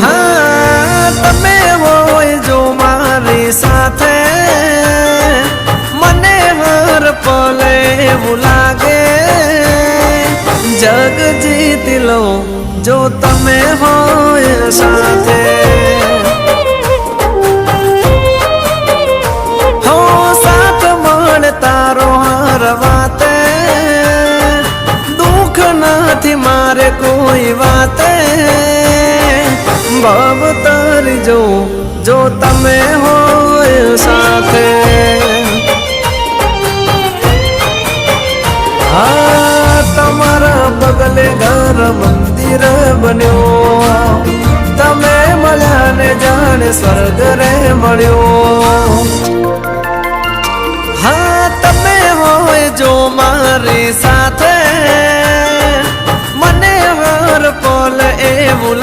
हाँ तमे होय जो मारी साथे मने हर पले એવું લાગે जग जीत लो जो तमे होय साथे हो साथ मळ तारो हर वाते दुख નથી मारे कोई वाते भव तारी जो तमे होय साथे हाँ तमारा बगले घर मंदिर बन्यो तमे मळ्या ने जाने स्वर्ग रे मळ्यो हाँ तमे होय जो मारी साथे मने हर पल એવું